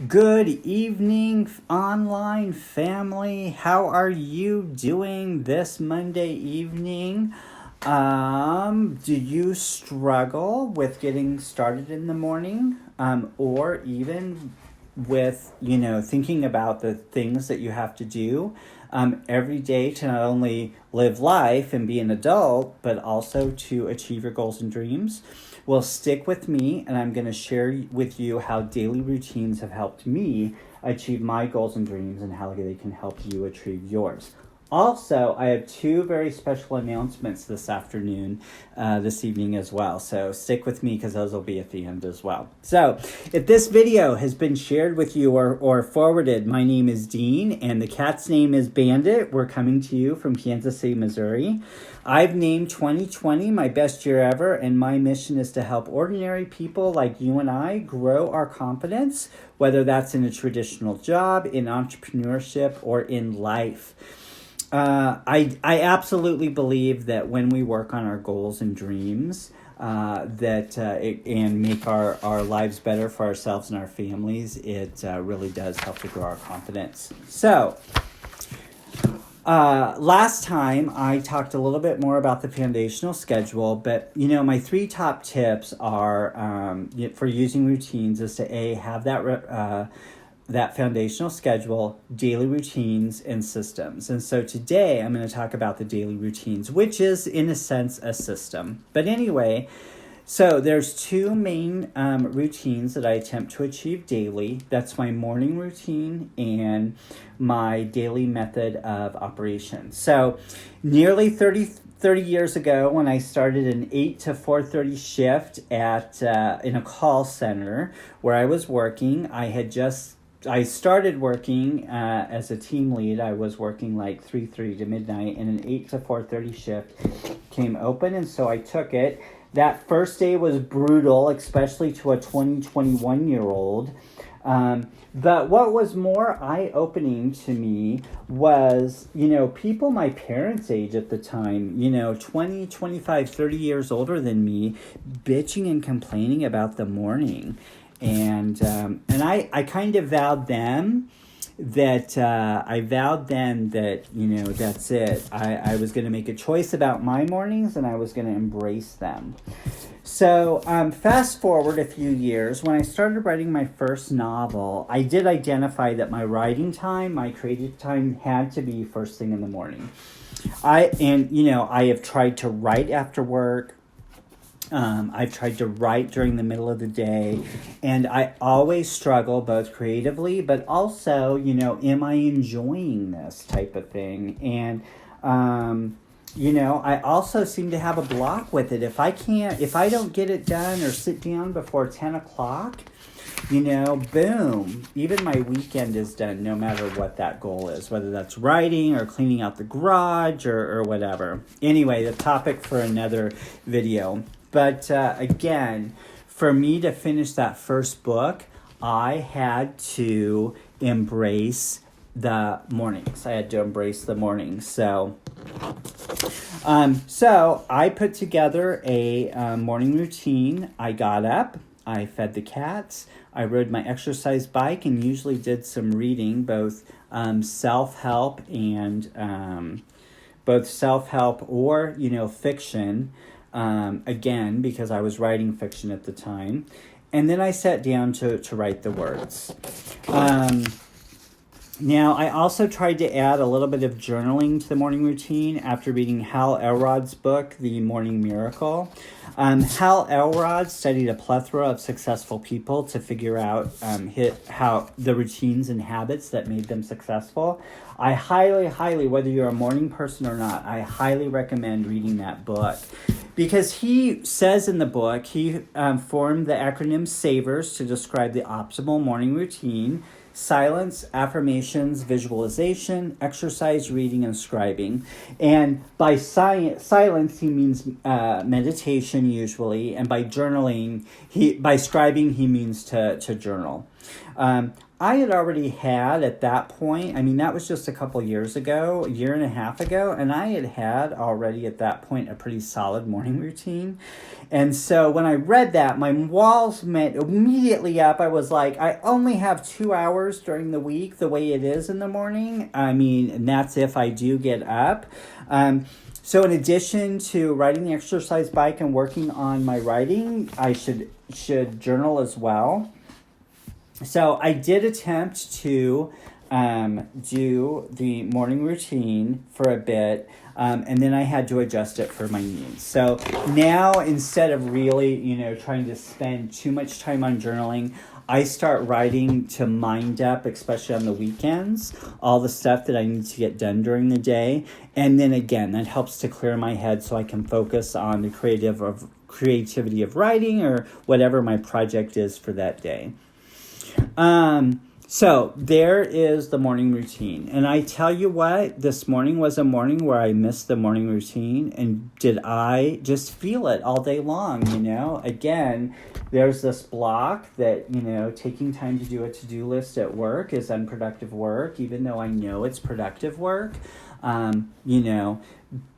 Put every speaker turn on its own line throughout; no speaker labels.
Good evening, online family. How are you doing this Monday evening? Do you struggle with getting started in the morning? Or even with, thinking about the things that you have to do every day to not only live life and be an adult, but also to achieve your goals and dreams? Well, stick with me, and I'm going to share with you how daily routines have helped me achieve my goals and dreams and how they can help you achieve yours. Also, I have two very special announcements this evening as well. So stick with me because those will be at the end as well. So if this video has been shared with you or forwarded, my name is Dean and the cat's name is Bandit. We're coming to you from Kansas City, Missouri. I've named 2020 my best year ever, and my mission is to help ordinary people like you and I grow our confidence, whether that's in a traditional job, in entrepreneurship, or in life. I absolutely believe that when we work on our goals and dreams, and make our lives better for ourselves and our families, it really does help to grow our confidence. So, last time I talked a little bit more about the foundational schedule, but my three top tips are for using routines is to have that foundational schedule, daily routines, and systems. And so today I'm going to talk about the daily routines, which is in a sense a system. But anyway, so there's two main routines that I attempt to achieve daily. That's my morning routine and my daily method of operation. So nearly 30 years ago, when I started an 8 to 4:30 shift in a call center where I was working, I started working as a team lead. I was working like 3:30 to midnight, and an 8 to 4:30 shift came open, and so I took it. That first day was brutal, especially to a 21-year-old. But what was more eye-opening to me was, people my parents' age at the time, 20, 25, 30 years older than me, bitching and complaining about the morning. And I kind of vowed then that that's it. I was going to make a choice about my mornings, and I was going to embrace them. So fast forward a few years, when I started writing my first novel, I did identify that my writing time, my creative time, had to be first thing in the morning. I have tried to write after work. I've tried to write during the middle of the day, and I always struggle both creatively, but also, am I enjoying this type of thing? And, I also seem to have a block with it. If I don't get it done or sit down before 10 o'clock, boom, even my weekend is done, no matter what that goal is, whether that's writing or cleaning out the garage or whatever. Anyway, the topic for another video. But again, for me to finish that first book, I had to embrace the mornings. So I put together a morning routine. I got up, I fed the cats, I rode my exercise bike, and usually did some reading, both self-help or, fiction. Again, because I was writing fiction at the time. And then I sat down to write the words. Now, I also tried to add a little bit of journaling to the morning routine after reading Hal Elrod's book, The Morning Miracle. Hal Elrod studied a plethora of successful people to figure out how the routines and habits that made them successful. I highly, whether you're a morning person or not, I highly recommend reading that book. Because he says in the book, he formed the acronym SAVERS to describe the optimal morning routine: silence, affirmations, visualization, exercise, reading, and scribing. And by silence, he means meditation usually. And by scribing, he means to journal. I had already had at that point, I mean, that was just a couple years ago, a year and a half ago, and I had already at that point a pretty solid morning routine. And so when I read that, my walls went immediately up. I was like, I only have 2 hours during the week the way it is in the morning. I mean, and that's if I do get up. So in addition to riding the exercise bike and working on my writing, I should journal as well. So I did attempt to do the morning routine for a bit, and then I had to adjust it for my needs. So now instead of really, trying to spend too much time on journaling, I start writing to mind up, especially on the weekends, all the stuff that I need to get done during the day. And then again, that helps to clear my head so I can focus on the creativity of writing or whatever my project is for that day. So there is the morning routine. And I tell you what, this morning was a morning where I missed the morning routine. And did I just feel it all day long, Again, there's this block that, taking time to do a to-do list at work is unproductive work, even though I know it's productive work,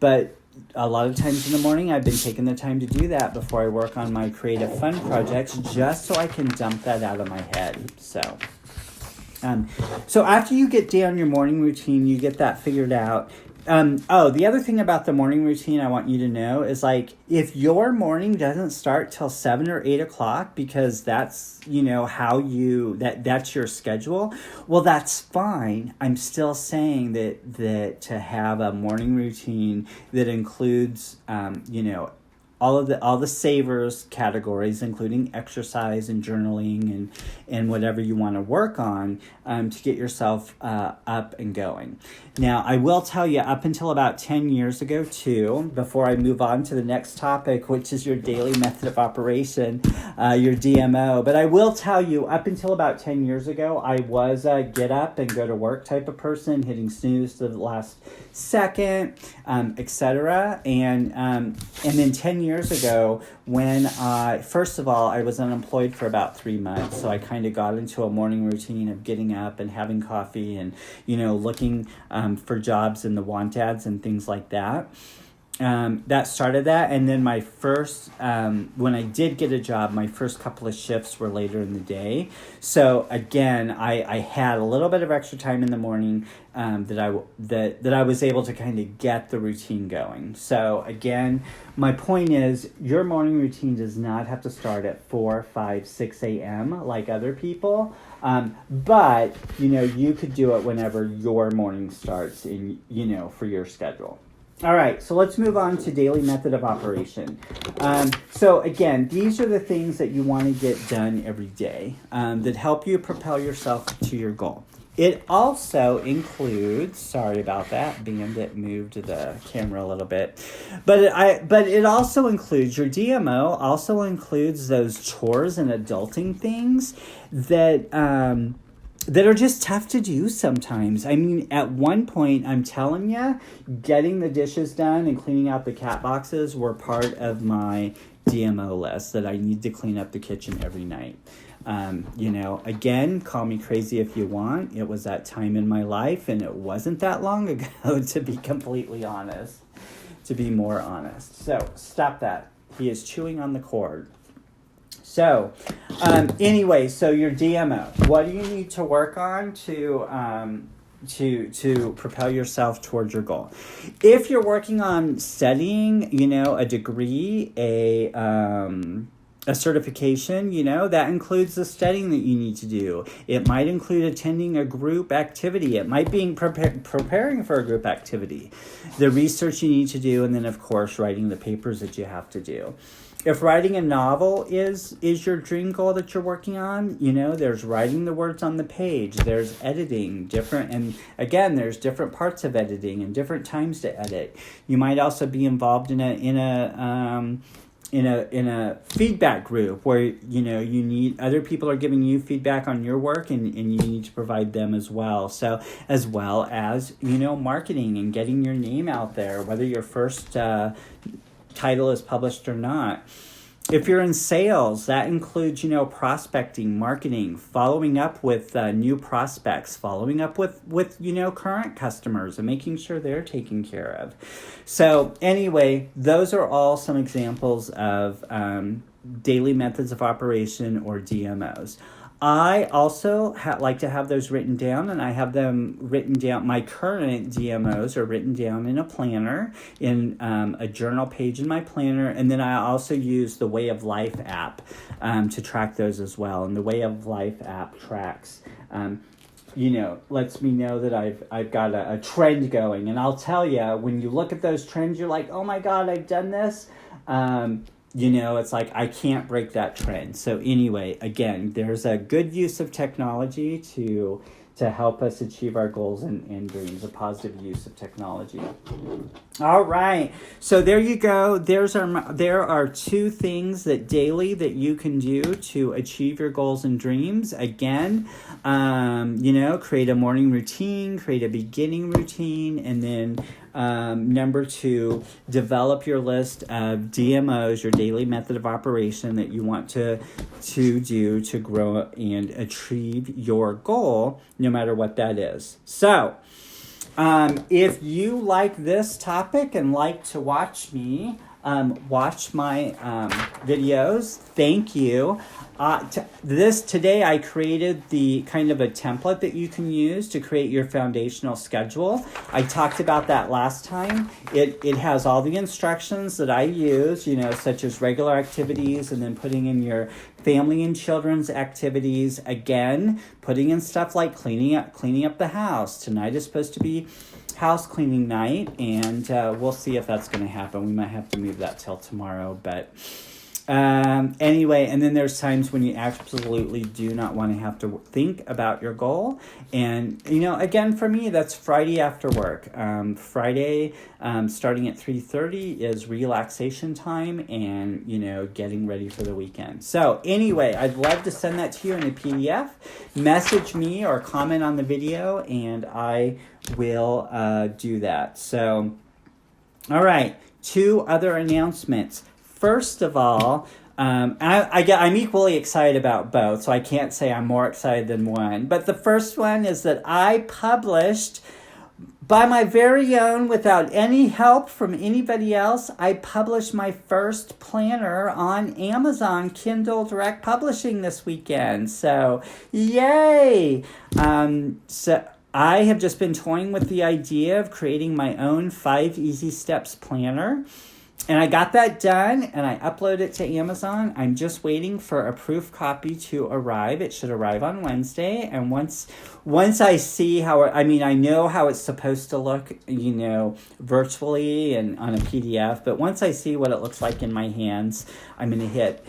but a lot of times in the morning, I've been taking the time to do that before I work on my creative fun projects, just so I can dump that out of my head. So after you get down your morning routine, you get that figured out. The other thing about the morning routine I want you to know is if your morning doesn't start till 7 or 8 o'clock because that's, that's your schedule, well, that's fine. I'm still saying that to have a morning routine that includes, all the savers categories, including exercise and journaling and whatever you want to work on to get yourself up and going. Now, I will tell you, up until about 10 years ago, too, before I move on to the next topic, which is your daily method of operation, your DMO. But I will tell you, up until about 10 years ago, I was a get up and go to work type of person, hitting snooze to the last second, etc. And then 10 years ago, when first of all, I was unemployed for about 3 months, so I kind of got into a morning routine of getting up and having coffee and, looking for jobs in the want ads and things like that. That started that. And then my first, when I did get a job, my first couple of shifts were later in the day. So again, I had a little bit of extra time in the morning that I was able to kind of get the routine going. So again, my point is your morning routine does not have to start at 4, 5, 6 a.m. like other people. But, you could do it whenever your morning starts in, for your schedule. All right, so let's move on to daily method of operation. So again, these are the things that you want to get done every day that help you propel yourself to your goal. It also includes, sorry about that, Bandit moved the camera a little bit, but it also includes, your DMO also includes those chores and adulting things that are just tough to do sometimes. I mean, at one point, I'm telling you, getting the dishes done and cleaning out the cat boxes were part of my DMO list, that I need to clean up the kitchen every night. Again, call me crazy if you want. It was that time in my life, and it wasn't that long ago, to be completely honest, to be more honest. So stop that. He is chewing on the cord. So, anyway, so your DMO, what do you need to work on to propel yourself towards your goal? If you're working on studying, a degree, a certification, that includes the studying that you need to do. It might include attending a group activity. It might be preparing for a group activity, the research you need to do, and then, of course, writing the papers that you have to do. If writing a novel is your dream goal that you're working on, there's writing the words on the page, there's editing, and again, there's different parts of editing and different times to edit. You might also be involved in a feedback group where you need other people are giving you feedback on your work, and you need to provide them as well. So as well as marketing and getting your name out there, whether your first title is published or not. If you're in sales, that includes, prospecting, marketing, following up with new prospects, following up with current customers and making sure they're taken care of. So anyway, those are all some examples of daily methods of operation, or DMOs. I also like to have those written down, and I have them written down. My current DMOs are written down in a planner, in a journal page in my planner, and then I also use the Way of Life app to track those as well. And the Way of Life app tracks, lets me know that I've got a trend going. And I'll tell you, when you look at those trends, you're like, oh my God, I've done this. It's like I can't break that trend. So anyway, again, there's a good use of technology to help us achieve our goals and dreams, a positive use of technology. All right. So there you go. There are 2 things daily that you can do to achieve your goals and dreams. Again, create a morning routine, create a beginning routine, and then number 2, develop your list of DMOs, your daily method of operation, that you want to do to grow and achieve your goal, no matter what that is. So, if you like this topic and like to watch me watch my videos, thank you. Today I created the kind of a template that you can use to create your foundational schedule. I talked about that last time. It has all the instructions that I use, such as regular activities, and then putting in your family and children's activities. Again, putting in stuff like cleaning up the house. Tonight is supposed to be house cleaning night, and we'll see if that's going to happen. We might have to move that till tomorrow, but anyway, and then there's times when you absolutely do not want to have to think about your goal. And, again, for me, that's Friday after work. Friday, starting at 3:30 is relaxation time and, getting ready for the weekend. So anyway, I'd love to send that to you in a PDF. Message me or comment on the video, and I will do that. So, all right, 2 other announcements. First of all, I'm equally excited about both, so I can't say I'm more excited than one. But the first one is that I published, by my very own, without any help from anybody else, I published my first planner on Amazon Kindle Direct Publishing this weekend. So, yay! So I have just been toying with the idea of creating my own 5 Easy Steps planner. And I got that done, and I uploaded it to Amazon. I'm just waiting for a proof copy to arrive. It should arrive on Wednesday. And once I see I know how it's supposed to look, virtually and on a PDF. But once I see what it looks like in my hands, I'm going to hit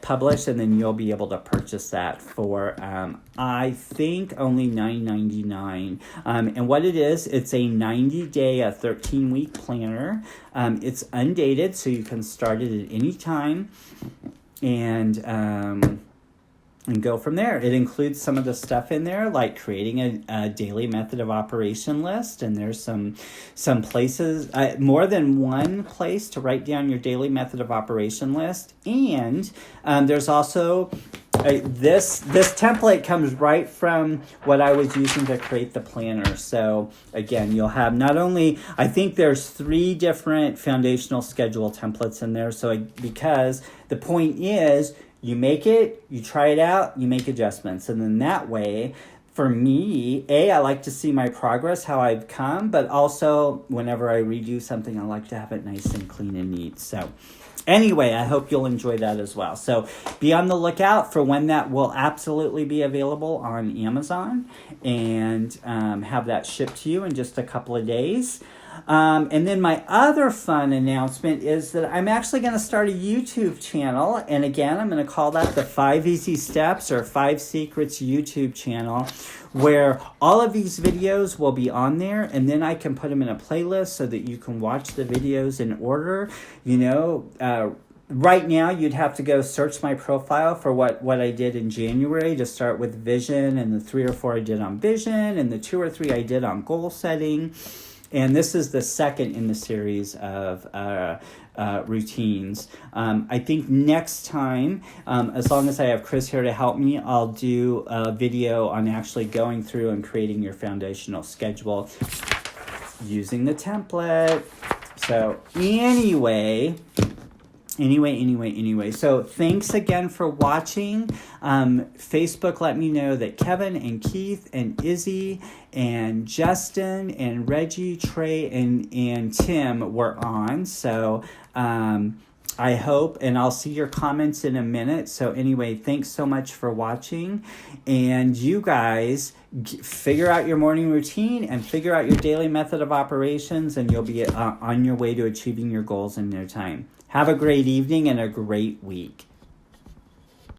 publish, and then you'll be able to purchase that for, I think, only $9.99. And what it is, it's a 90-day, a 13-week planner. It's undated, so you can start it at any time. And go from there. It includes some of the stuff in there, like creating a daily method of operation list. And there's some places, more than one place to write down your daily method of operation list. And there's also this template comes right from what I was using to create the planner. So again, you'll have not only, I think there's 3 different foundational schedule templates in there. So because the point is, you make it, you try it out, you make adjustments. And then that way, for me, I like to see my progress, how I've come, but also whenever I redo something, I like to have it nice and clean and neat. So anyway, I hope you'll enjoy that as well. So be on the lookout for when that will absolutely be available on Amazon, and have that shipped to you in just a couple of days. And then my other fun announcement is that I'm actually going to start a YouTube channel. And again, I'm going to call that the 5 Easy Steps or 5 Secrets YouTube channel, where all of these videos will be on there. And then I can put them in a playlist so that you can watch the videos in order. Right now, you'd have to go search my profile for what I did in January, to start with vision, and the 3 or 4 I did on vision, and the 2 or 3 I did on goal setting. And this is the second in the series of routines. I think next time, as long as I have Chris here to help me, I'll do a video on actually going through and creating your foundational schedule using the template. So anyway, so thanks again for watching. Facebook let me know that Kevin and Keith and Izzy and Justin and Reggie, Trey, and Tim were on. So I hope, and I'll see your comments in a minute. So anyway, thanks so much for watching. And you guys figure out your morning routine and figure out your daily method of operations, and you'll be on your way to achieving your goals in no time. Have a great evening and a great week.